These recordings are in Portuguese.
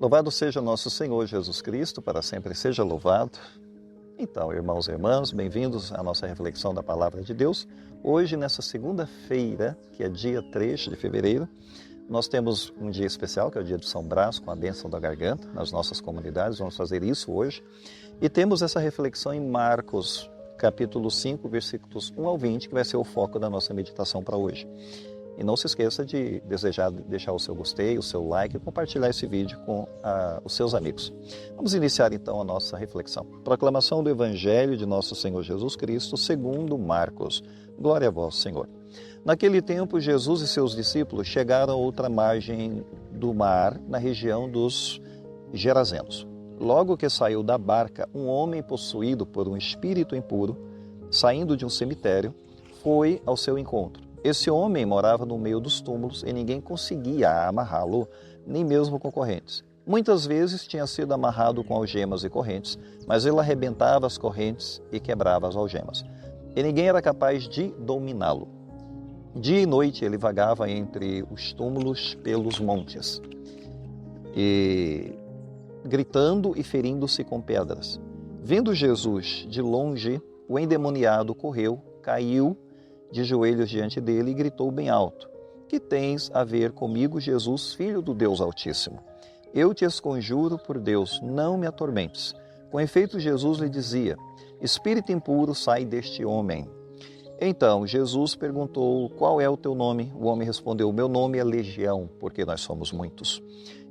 Louvado seja nosso Senhor Jesus Cristo, para sempre seja louvado. Então, irmãos e irmãs, bem-vindos à nossa reflexão da Palavra de Deus. Hoje, nessa segunda-feira, que é dia 3 de fevereiro, nós temos um dia especial, que é o dia de São Brás, com a bênção da garganta, nas nossas comunidades. Vamos fazer isso hoje. E temos essa reflexão em Marcos, capítulo 5, versículos 1 ao 20, que vai ser o foco da nossa meditação para hoje. E não se esqueça de deixar o seu gostei, o seu like e compartilhar esse vídeo com os seus amigos. Vamos iniciar então a nossa reflexão. Proclamação do Evangelho de nosso Senhor Jesus Cristo, segundo Marcos. Glória a vós, Senhor. Naquele tempo, Jesus e seus discípulos chegaram a outra margem do mar, na região dos Gerazenos. Logo que saiu da barca, um homem possuído por um espírito impuro, saindo de um cemitério, foi ao seu encontro. Esse homem morava no meio dos túmulos e ninguém conseguia amarrá-lo, nem mesmo com correntes. Muitas vezes tinha sido amarrado com algemas e correntes, mas ele arrebentava as correntes e quebrava as algemas. E ninguém era capaz de dominá-lo. Dia e noite ele vagava entre os túmulos pelos montes, gritando e ferindo-se com pedras. Vendo Jesus de longe, o endemoniado correu, caiu de joelhos diante dele e gritou bem alto: Que tens a ver comigo, Jesus, Filho do Deus Altíssimo? Eu te esconjuro por Deus, não me atormentes. Com efeito, Jesus lhe dizia: Espírito impuro, sai deste homem. Então Jesus perguntou: Qual é o teu nome? O homem respondeu: Meu nome é Legião, porque nós somos muitos.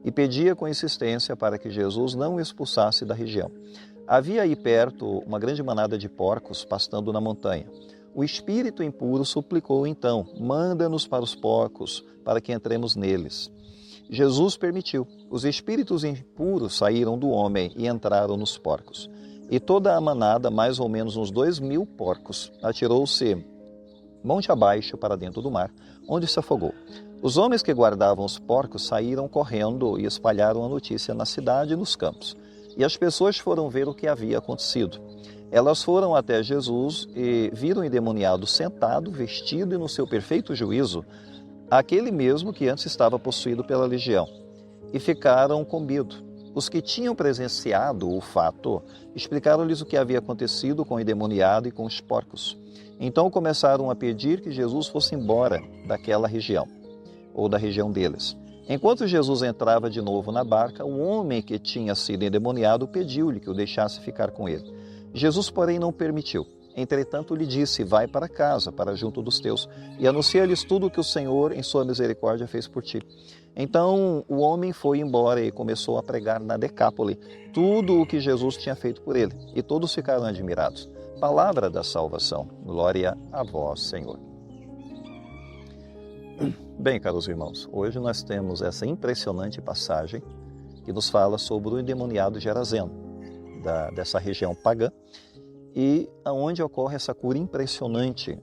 E pedia com insistência para que Jesus não o expulsasse da região. Havia aí perto uma grande manada de porcos pastando na montanha. O espírito impuro suplicou então: Manda-nos para os porcos, para que entremos neles. Jesus permitiu. Os espíritos impuros saíram do homem e entraram nos porcos. E toda a manada, mais ou menos uns 2.000 porcos, atirou-se monte abaixo para dentro do mar, onde se afogou. Os homens que guardavam os porcos saíram correndo e espalharam a notícia na cidade e nos campos. E as pessoas foram ver o que havia acontecido. Elas foram até Jesus e viram o endemoniado sentado, vestido e no seu perfeito juízo, aquele mesmo que antes estava possuído pela legião, e ficaram com medo. Os que tinham presenciado o fato explicaram-lhes o que havia acontecido com o endemoniado e com os porcos. Então começaram a pedir que Jesus fosse embora daquela região, ou da região deles. Enquanto Jesus entrava de novo na barca, o homem que tinha sido endemoniado pediu-lhe que o deixasse ficar com ele. Jesus, porém, não permitiu. Entretanto, lhe disse: Vai para casa, para junto dos teus, e anuncia-lhes tudo o que o Senhor, em sua misericórdia, fez por ti. Então, o homem foi embora e começou a pregar na Decápole tudo o que Jesus tinha feito por ele, e todos ficaram admirados. Palavra da salvação. Glória a vós, Senhor. Bem, caros irmãos, hoje nós temos essa impressionante passagem que nos fala sobre o endemoniado Gerazeno, dessa região pagã, e aonde ocorre essa cura impressionante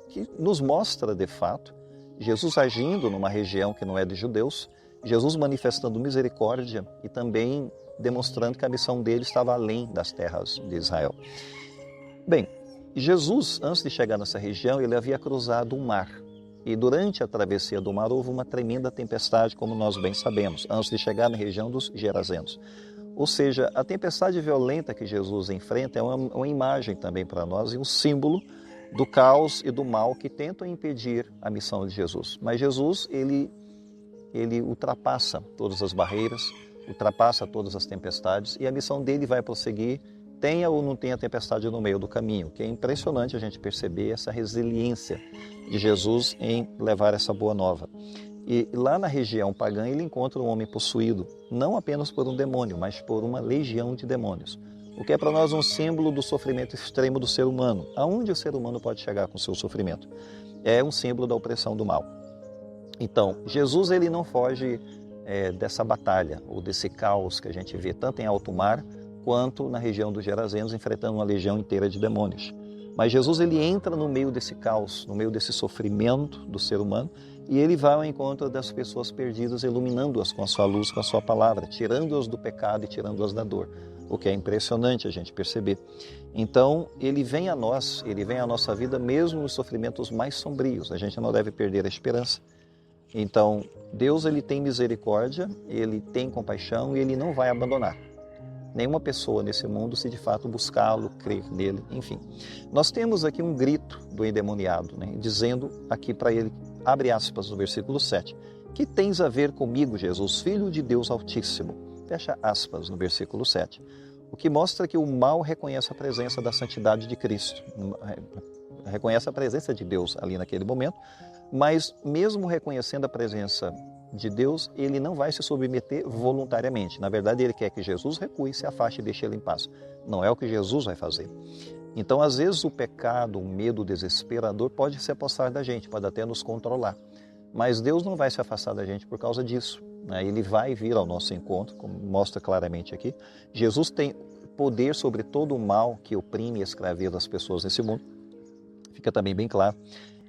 que nos mostra, de fato, Jesus agindo numa região que não é de judeus, Jesus manifestando misericórdia e também demonstrando que a missão dele estava além das terras de Israel. Bem, Jesus, antes de chegar nessa região, ele havia cruzado um mar. E durante a travessia do mar houve uma tremenda tempestade, como nós bem sabemos, antes de chegar na região dos Gerazenos. Ou seja, a tempestade violenta que Jesus enfrenta é uma imagem também para nós e um símbolo do caos e do mal que tentam impedir a missão de Jesus. Mas Jesus, ele ultrapassa todas as barreiras, ultrapassa todas as tempestades e a missão dele vai prosseguir, tenha ou não tenha tempestade no meio do caminho, que é impressionante a gente perceber essa resiliência de Jesus em levar essa boa nova. E lá na região pagã ele encontra um homem possuído, não apenas por um demônio, mas por uma legião de demônios. O que é para nós um símbolo do sofrimento extremo do ser humano. Aonde o ser humano pode chegar com o seu sofrimento? É um símbolo da opressão do mal. Então, Jesus ele não foge dessa batalha, ou desse caos que a gente vê tanto em alto mar, quanto na região dos Gerazenos, enfrentando uma legião inteira de demônios. Mas Jesus ele entra no meio desse caos, no meio desse sofrimento do ser humano, e ele vai ao encontro das pessoas perdidas, iluminando-as com a sua luz, com a sua palavra, tirando-as do pecado e tirando-as da dor, o que é impressionante a gente perceber. Então, ele vem a nós, ele vem à nossa vida mesmo nos sofrimentos mais sombrios. A gente não deve perder a esperança. Então, Deus ele tem misericórdia, ele tem compaixão e ele não vai abandonar nenhuma pessoa nesse mundo se de fato buscá-lo, crer nele, enfim. Nós temos aqui um grito do endemoniado, né, dizendo aqui para ele, abre aspas no versículo 7, que tens a ver comigo, Jesus, Filho de Deus Altíssimo? Fecha aspas no versículo 7. O que mostra que o mal reconhece a presença da santidade de Cristo, reconhece a presença de Deus ali naquele momento, mas mesmo reconhecendo a presença de Deus, ele não vai se submeter voluntariamente. Na verdade, ele quer que Jesus recue, se afaste e deixe ele em paz. Não é o que Jesus vai fazer. Então, às vezes, o pecado, o medo desesperador pode se apossar da gente, pode até nos controlar. Mas Deus não vai se afastar da gente por causa disso, né? Ele vai vir ao nosso encontro, como mostra claramente aqui. Jesus tem poder sobre todo o mal que oprime e escraviza as pessoas nesse mundo. Fica também bem claro.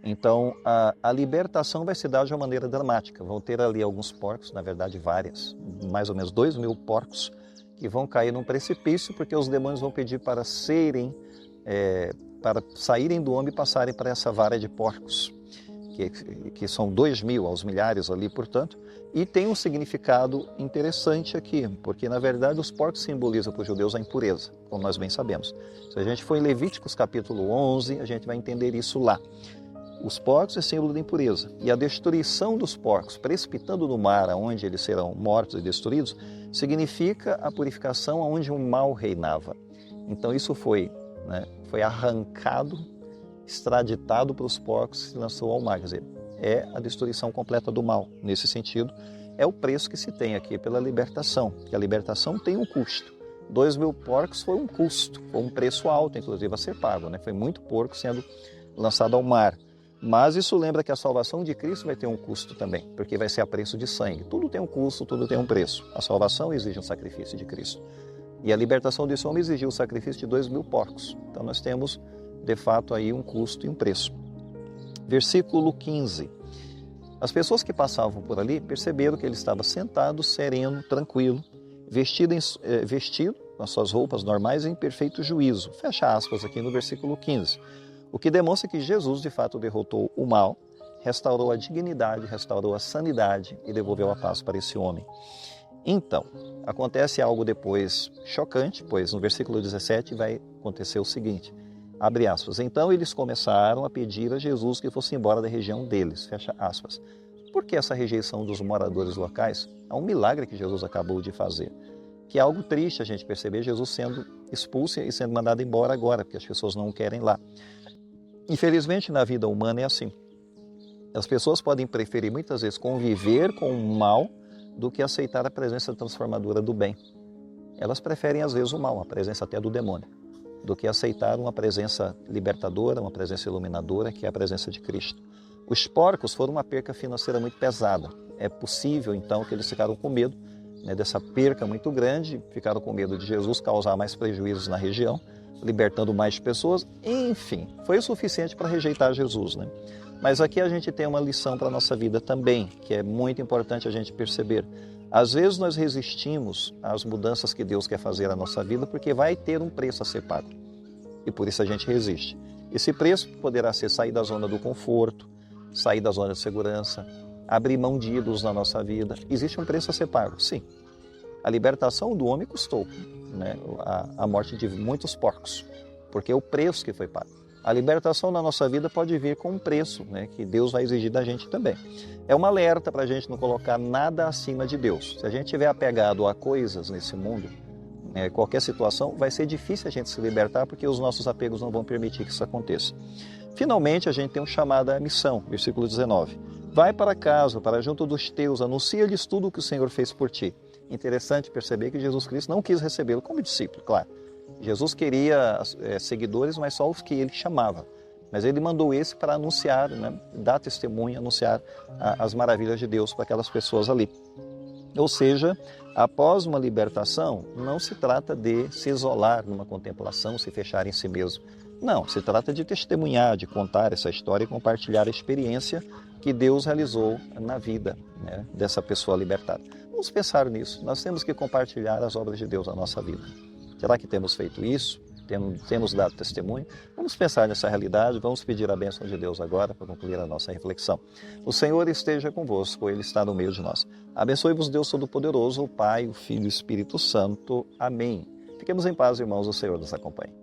Então, a libertação vai se dar de uma maneira dramática. Vão ter ali alguns porcos, na verdade várias, mais ou menos 2.000 porcos, que vão cair num precipício, porque os demônios vão pedir para saírem do homem e passarem para essa vara de porcos, que são 2.000 aos milhares ali, portanto, e tem um significado interessante aqui, porque na verdade os porcos simbolizam para os judeus a impureza, como nós bem sabemos. Se a gente for em Levíticos capítulo 11, a gente vai entender isso lá. Os porcos é símbolo da impureza, e a destruição dos porcos, precipitando no mar, onde eles serão mortos e destruídos, significa a purificação onde o mal reinava. Então isso foi arrancado, extraditado para os porcos e se lançou ao mar. Quer dizer, é a destruição completa do mal. Nesse sentido, é o preço que se tem aqui pela libertação, que a libertação tem um custo. 2.000 porcos foi um custo, foi um preço alto, inclusive, a ser pago, né? Foi muito porco sendo lançado ao mar. Mas isso lembra que a salvação de Cristo vai ter um custo também, porque vai ser a preço de sangue. Tudo tem um custo, tudo tem um preço. A salvação exige um sacrifício de Cristo. E a libertação desse homem exigiu o sacrifício de 2.000 porcos. Então nós temos, de fato, aí um custo e um preço. Versículo 15. As pessoas que passavam por ali perceberam que ele estava sentado, sereno, tranquilo, vestido com as suas roupas normais em perfeito juízo. Fecha aspas aqui no versículo 15. O que demonstra que Jesus, de fato, derrotou o mal, restaurou a dignidade, restaurou a sanidade e devolveu a paz para esse homem. Então, acontece algo depois chocante, pois no versículo 17 vai acontecer o seguinte, abre aspas, então eles começaram a pedir a Jesus que fosse embora da região deles, fecha aspas. Por que essa rejeição dos moradores locais? É um milagre que Jesus acabou de fazer, que é algo triste a gente perceber Jesus sendo expulso e sendo mandado embora agora, porque as pessoas não o querem lá. Infelizmente, na vida humana é assim. As pessoas podem preferir muitas vezes conviver com o mal do que aceitar a presença transformadora do bem. Elas preferem às vezes o mal, a presença até do demônio, do que aceitar uma presença libertadora, uma presença iluminadora, que é a presença de Cristo. Os porcos foram uma perca financeira muito pesada. É possível, então, que eles ficaram com medo, né, dessa perca muito grande, ficaram com medo de Jesus causar mais prejuízos na região, libertando mais pessoas, enfim, foi o suficiente para rejeitar Jesus, né? Mas aqui a gente tem uma lição para a nossa vida também, que é muito importante a gente perceber. Às vezes nós resistimos às mudanças que Deus quer fazer na nossa vida, porque vai ter um preço a ser pago, e por isso a gente resiste. Esse preço poderá ser sair da zona do conforto, sair da zona de segurança, abrir mão de ídolos na nossa vida. Existe um preço a ser pago, sim. A libertação do homem custou, né, a morte de muitos porcos, porque é o preço que foi pago. A libertação na nossa vida pode vir com um preço, né, que Deus vai exigir da gente também. É um alerta para a gente não colocar nada acima de Deus. Se a gente estiver apegado a coisas nesse mundo, né, qualquer situação, vai ser difícil a gente se libertar, porque os nossos apegos não vão permitir que isso aconteça. Finalmente, a gente tem um chamado à missão, versículo 19. Vai para casa, para junto dos teus, anuncia-lhes tudo o que o Senhor fez por ti. Interessante perceber que Jesus Cristo não quis recebê-lo como discípulo, claro. Jesus queria seguidores, mas só os que ele chamava. Mas ele mandou esse para anunciar, né, dar testemunho, anunciar as maravilhas de Deus para aquelas pessoas ali. Ou seja, após uma libertação, não se trata de se isolar numa contemplação, se fechar em si mesmo. Não, se trata de testemunhar, de contar essa história e compartilhar a experiência que Deus realizou na vida, né, dessa pessoa libertada. Vamos pensar nisso. Nós temos que compartilhar as obras de Deus na nossa vida. Será que temos feito isso? tem nos dado testemunho. Vamos pensar nessa realidade, vamos pedir a bênção de Deus agora para concluir a nossa reflexão. O Senhor esteja convosco, Ele está no meio de nós. Abençoe-vos Deus Todo-Poderoso, o Pai, o Filho e o Espírito Santo. Amém. Fiquemos em paz, irmãos, o Senhor nos acompanhe.